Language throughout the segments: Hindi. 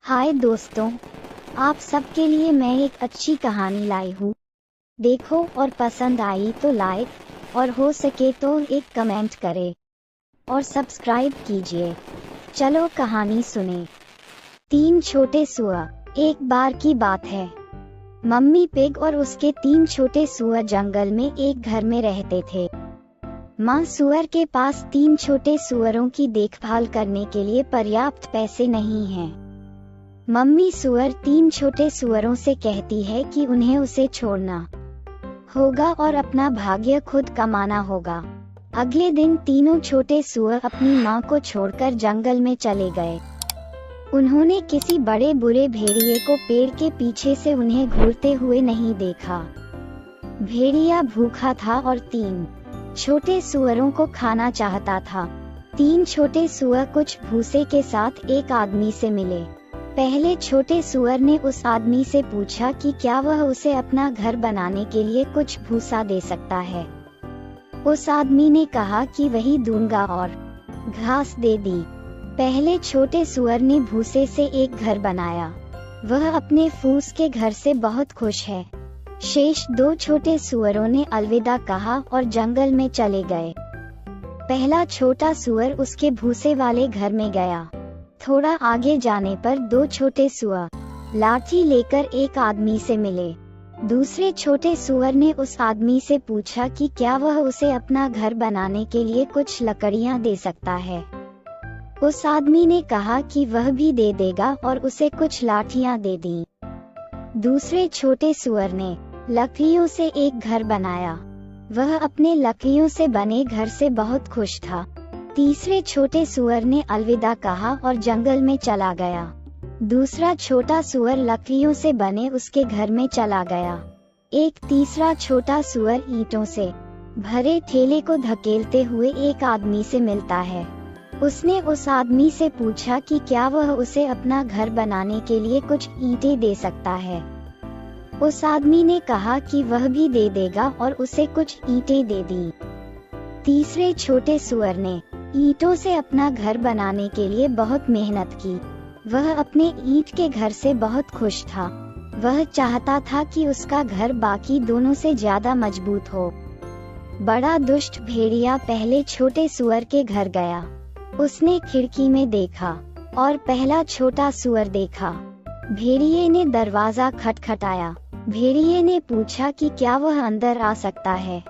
हाय दोस्तों, आप सबके लिए मैं एक अच्छी कहानी लाई हूँ। देखो और पसंद आई तो लाइक और हो सके तो एक कमेंट करें और सब्सक्राइब कीजिए। चलो कहानी सुने। 3 छोटे सुअर। एक बार की बात है, मम्मी पिग और उसके 3 छोटे सुअर जंगल में एक घर में रहते थे। माँ सुअर के पास 3 छोटे सुअरों की देखभाल करने के लिए पर्याप्त पैसे नहीं हैं। मम्मी सुअर 3 छोटे सुअरों से कहती है कि उन्हें उसे छोड़ना होगा और अपना भाग्य खुद कमाना होगा। अगले दिन तीनों छोटे सुअर अपनी माँ को छोड़कर जंगल में चले गए। उन्होंने किसी बड़े बुरे भेड़िए को पेड़ के पीछे से उन्हें घूरते हुए नहीं देखा। भेड़िया भूखा था और 3 छोटे सुअरों को खाना चाहता था। 3 छोटे सुअर कुछ भूसे के साथ एक आदमी से मिले। पहले छोटे सुअर ने उस आदमी से पूछा कि क्या वह उसे अपना घर बनाने के लिए कुछ भूसा दे सकता है। उस आदमी ने कहा कि वही दूंगा और घास दे दी। पहले छोटे सुअर ने भूसे से एक घर बनाया। वह अपने फूस के घर से बहुत खुश है। शेष 2 छोटे सुअरों ने अलविदा कहा और जंगल में चले गए। पहला छोटा सुअर उसके भूसे वाले घर में गया। थोड़ा आगे जाने पर 2 छोटे सुअर लाठी लेकर एक आदमी से मिले। दूसरे छोटे सुअर ने उस आदमी से पूछा कि क्या वह उसे अपना घर बनाने के लिए कुछ लकड़ियां दे सकता है। उस आदमी ने कहा कि वह भी दे देगा और उसे कुछ लाठियां दे दी। दूसरे छोटे सुअर ने लकड़ियों से एक घर बनाया। वह अपने लकड़ियों से बने घर से बहुत खुश था। तीसरे छोटे सुअर ने अलविदा कहा और जंगल में चला गया। दूसरा छोटा सुअर लकड़ियों से बने उसके घर में चला गया। एक तीसरा छोटा सुअर ईंटों से भरे ठेले को धकेलते हुए एक आदमी से मिलता है। उसने उस आदमी से पूछा कि क्या वह उसे अपना घर बनाने के लिए कुछ ईंटें दे सकता है। उस आदमी ने कहा कि वह भी दे देगा और उसे कुछ ईंटें दे दी। तीसरे छोटे सुअर ने ईंटों से अपना घर बनाने के लिए बहुत मेहनत की। वह अपने ईंट के घर से बहुत खुश था। वह चाहता था कि उसका घर बाकी दोनों से ज्यादा मजबूत हो। बड़ा दुष्ट भेड़िया पहले छोटे सुअर के घर गया। उसने खिड़की में देखा और पहला छोटा सुअर देखा। भेड़िए ने दरवाजा खटखटाया। भेड़िए ने पूछा कि क्या वह अंदर आ सकता है,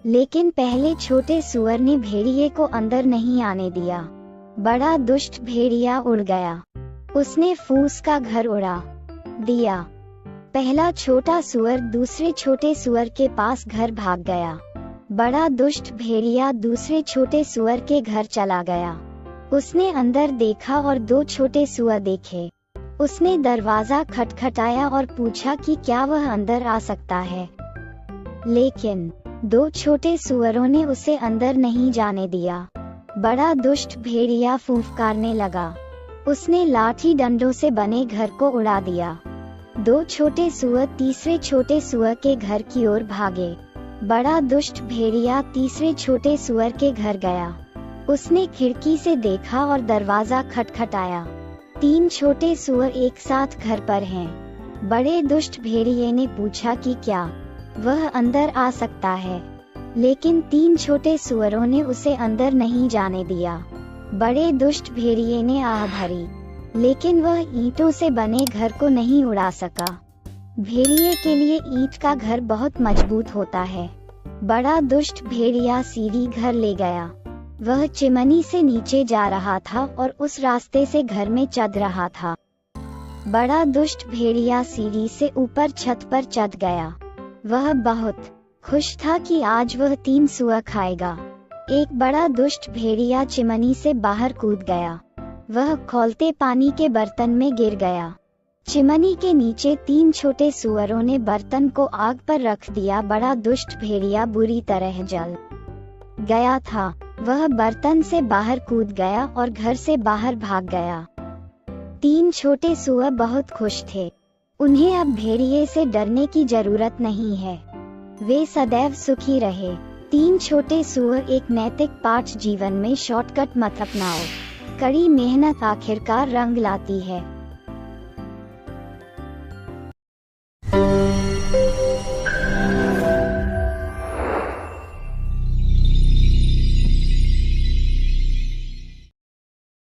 लेकिन पहले छोटे सुअर ने भेड़िए को अंदर नहीं आने दिया। बड़ा दुष्ट भेड़िया उड़ गया। उसने फूस का घर उड़ा दिया। पहला छोटा सुअर दूसरे छोटे सुअर के पास घर भाग गया। बड़ा दुष्ट भेड़िया दूसरे छोटे सुअर के घर चला गया। उसने अंदर देखा और 2 छोटे सुअर देखे। उसने दरवाजा खटखटाया और पूछा कि क्या वह अंदर आ सकता है, लेकिन 2 छोटे सुअरों ने उसे अंदर नहीं जाने दिया। बड़ा दुष्ट भेड़िया फुफकारने लगा। उसने लाठी डंडों से बने घर को उड़ा दिया। 2 छोटे सुअर तीसरे छोटे सुअर के घर की ओर भागे। बड़ा दुष्ट भेड़िया तीसरे छोटे सुअर के घर गया। उसने खिड़की से देखा और दरवाजा खटखटाया। 3 छोटे सुअर एक साथ घर पर हैं। बड़े दुष्ट भेड़िए ने पूछा कि क्या वह अंदर आ सकता है, लेकिन 3 छोटे सुअरों ने उसे अंदर नहीं जाने दिया। बड़े दुष्ट भेड़िए ने आह भरी, लेकिन वह ईंटों से बने घर को नहीं उड़ा सका। भेड़िए के लिए ईंट का घर बहुत मजबूत होता है। बड़ा दुष्ट भेड़िया सीढ़ी घर ले गया। वह चिमनी से नीचे जा रहा था और उस रास्ते से घर में चढ़ रहा था। बड़ा दुष्ट भेड़िया सीढ़ी से ऊपर छत पर चढ़ गया। वह बहुत खुश था कि आज वह 3 सुअर खाएगा। एक बड़ा दुष्ट भेड़िया चिमनी से बाहर कूद गया। वह खौलते पानी के बर्तन में गिर गया। चिमनी के नीचे 3 छोटे सुअरों ने बर्तन को आग पर रख दिया। बड़ा दुष्ट भेड़िया बुरी तरह जल गया था। वह बर्तन से बाहर कूद गया और घर से बाहर भाग गया। 3 छोटे सुअर बहुत खुश थे। उन्हें अब भेड़िए से डरने की जरूरत नहीं है। वे सदैव सुखी रहे। 3 छोटे सुअर। एक नैतिक पाठ जीवन में शॉर्टकट मत अपनाओ। कड़ी मेहनत आखिरकार रंग लाती है।